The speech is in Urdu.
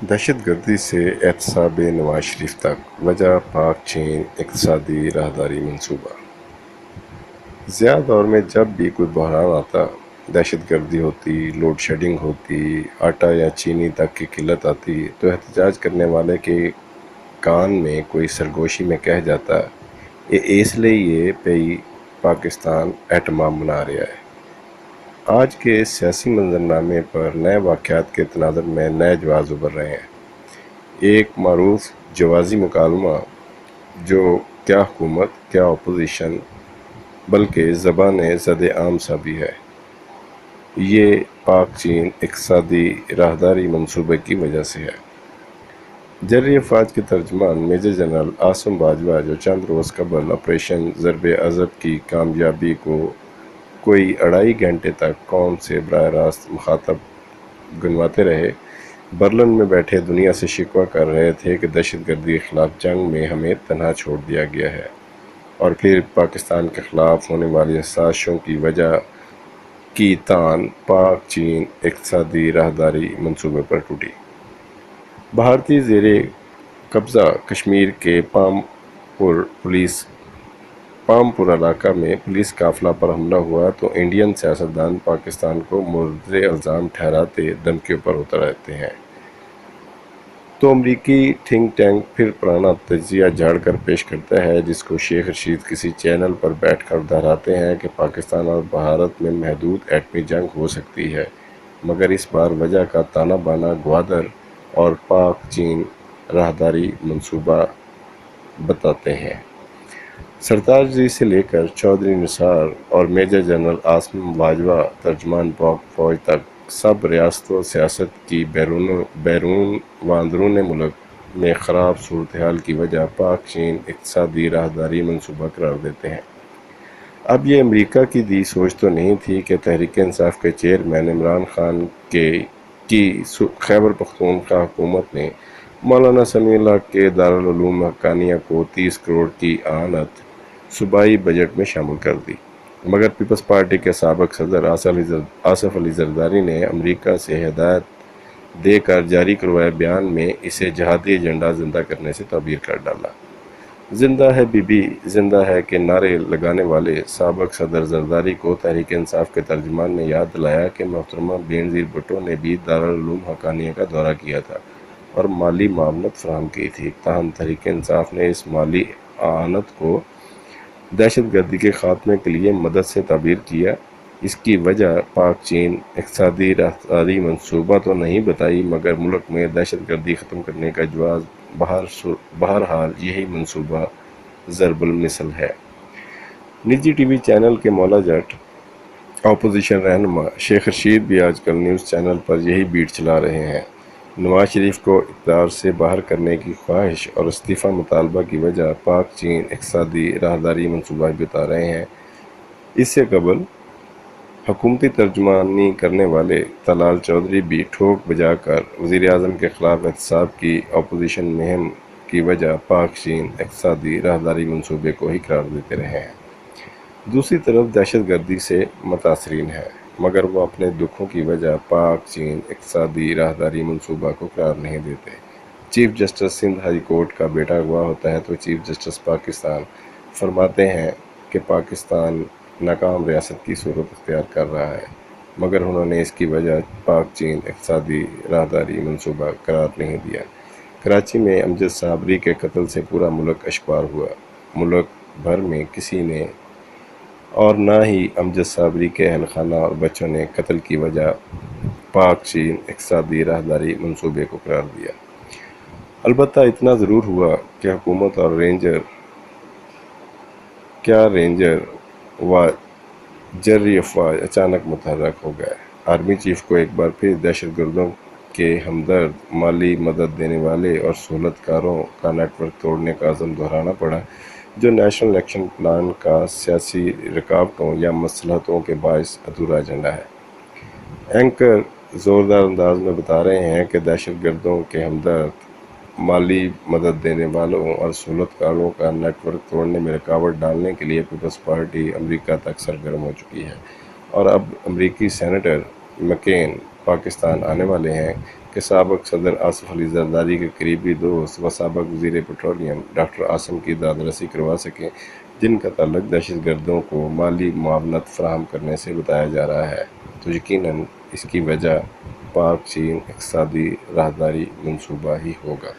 دہشت گردی سے احتساب نواز شریف تک وجہ پاک چین اقتصادی راہداری منصوبہ۔ ضیاء دور میں جب بھی کوئی بحران آتا، دہشت گردی ہوتی، لوڈ شیڈنگ ہوتی، آٹا یا چینی تک کی قلت آتی، تو احتجاج کرنے والے کے کان میں کوئی سرگوشی میں کہہ جاتا اس لیے یہ پئی پاکستان ایٹمام بنا رہا ہے۔ آج کے سیاسی منظرنامے پر نئے واقعات کے تناظر میں نئے جواز ابھر رہے ہیں۔ ایک معروف جوازی مکالمہ جو کیا حکومت کیا اپوزیشن بلکہ زبان زد عام سا بھی ہے، یہ پاک چین اقتصادی راہداری منصوبے کی وجہ سے ہے۔ جرری افواج کے ترجمان میجر جنرل عاصم باجوہ جو چند روز قبل آپریشن ضرب عضب کی کامیابی کو کوئی 2.5 گھنٹے تک قوم سے براہ راست مخاطب گنواتے رہے، برلن میں بیٹھے دنیا سے شکوہ کر رہے تھے کہ دہشت گردی کے خلاف جنگ میں ہمیں تنہا چھوڑ دیا گیا ہے، اور پھر پاکستان کے خلاف ہونے والی سازشوں کی وجہ کی تان پاک چین اقتصادی راہداری منصوبے پر ٹوٹی۔ بھارتی زیر قبضہ کشمیر کے پامپور علاقہ میں پولیس قافلہ پر حملہ ہوا تو انڈین سیاستدان پاکستان کو مورد الزام ٹھہراتے دھمکیوں پر اتر آتے ہیں، تو امریکی تھنک ٹینک پھر پرانا تجزیہ جھاڑ کر پیش کرتا ہے، جس کو شیخ رشید کسی چینل پر بیٹھ کر دہراتے ہیں کہ پاکستان اور بھارت میں محدود ایٹمی جنگ ہو سکتی ہے، مگر اس بار وجہ کا تانا بانا گوادر اور پاک چین راہداری منصوبہ بتاتے ہیں۔ سرتاج جی سے لے کر چودھری نثار اور میجر جنرل عاصم باجوہ ترجمان پاک فوج تک، سب ریاست و سیاست کی بیرون و اندرون ملک میں خراب صورتحال کی وجہ پاک چین اقتصادی راہداری منصوبہ قرار دیتے ہیں۔ اب یہ امریکہ کی دی سوچ تو نہیں تھی کہ تحریک انصاف کے چیئرمین عمران خان کی خیبر پختونخوا حکومت نے مولانا سمیع اللہ کے دارالعلوم حقانیہ کو 30 کروڑ کی اعانت صوبائی بجٹ میں شامل کر دی، مگر پیپلز پارٹی کے سابق صدر آصف علی زرداری نے امریکہ سے ہدایت دے کر جاری کروائے بیان میں اسے جہادی ایجنڈا زندہ کرنے سے تعبیر کر ڈالا۔ زندہ ہے بی بی زندہ ہے کے نعرے لگانے والے سابق صدر زرداری کو تحریک انصاف کے ترجمان نے یاد دلایا کہ محترمہ بینظیر بھٹو نے بھی دارالعلوم حقانیہ کا دورہ کیا تھا اور مالی معاونت فراہم کی تھی، تاہم تحریک انصاف نے اس مالی اعانت کو دہشت گردی کے خاتمے کے لیے مدد سے تعبیر کیا۔ اس کی وجہ پاک چین اقتصادی راہداری منصوبہ تو نہیں بتائی، مگر ملک میں دہشت گردی ختم کرنے کا جواز بہرحال یہی منصوبہ ضرب المثل ہے۔ نجی ٹی وی چینل کے مولا جٹ اپوزیشن رہنما شیخ رشید بھی آج کل نیوز چینل پر یہی بیٹ چلا رہے ہیں۔ نواز شریف کو اقتدار سے باہر کرنے کی خواہش اور استعفی مطالبہ کی وجہ پاک چین اقتصادی راہداری منصوبہ بتا رہے ہیں۔ اس سے قبل حکومتی ترجمانی کرنے والے طلال چودھری بھی ٹھوک بجا کر وزیر اعظم کے خلاف احتساب کی اپوزیشن مہم کی وجہ پاک چین اقتصادی راہداری منصوبے کو ہی قرار دیتے رہے ہیں۔ دوسری طرف دہشت گردی سے متاثرین ہیں، مگر وہ اپنے دکھوں کی وجہ پاک چین اقتصادی راہداری منصوبہ کو قرار نہیں دیتے۔ Chief justice Sindh high court کا بیٹا اغوا ہوتا ہے تو چیف جسٹس پاکستان فرماتے ہیں کہ پاکستان ناکام ریاست کی صورت اختیار کر رہا ہے، مگر انہوں نے اس کی وجہ پاک چین اقتصادی راہداری منصوبہ قرار نہیں دیا۔ کراچی میں امجد صابری کے قتل سے پورا ملک اشکبار ہوا۔ ملک بھر میں کسی نے اور نہ ہی امجد صابری کے اہل خانہ اور بچوں نے قتل کی وجہ پاک چین اقتصادی راہداری منصوبے کو قرار دیا۔ البتہ اتنا ضرور ہوا کہ حکومت اور رینجر و جرری افواج اچانک متحرک ہو گئے۔ آرمی چیف کو ایک بار پھر دہشت گردوں کے ہمدرد، مالی مدد دینے والے اور سہولت کاروں کا نیٹ ورک توڑنے کا عزم دہرانا پڑا، جو نیشنل ایکشن پلان کا سیاسی رکاوٹوں یا مصلحتوں کے باعث ادھورا ایجنڈا ہے۔ اینکر زوردار انداز میں بتا رہے ہیں کہ دہشت گردوں کے ہمدرد، مالی مدد دینے والوں اور سہولت کاروں کا نیٹ ورک توڑنے میں رکاوٹ ڈالنے کے لیے پیپلز پارٹی امریکہ تک سرگرم ہو چکی ہے، اور اب امریکی سینیٹر مکین پاکستان آنے والے ہیں کہ سابق صدر آصف علی زرداری کے قریبی دوست و سابق وزیر پیٹرولیم ڈاکٹر عاصم کی داد رسی کروا سکیں، جن کا تعلق دہشت گردوں کو مالی معاونت فراہم کرنے سے بتایا جا رہا ہے، تو یقیناً اس کی وجہ پاک چین اقتصادی راہداری منصوبہ ہی ہوگا۔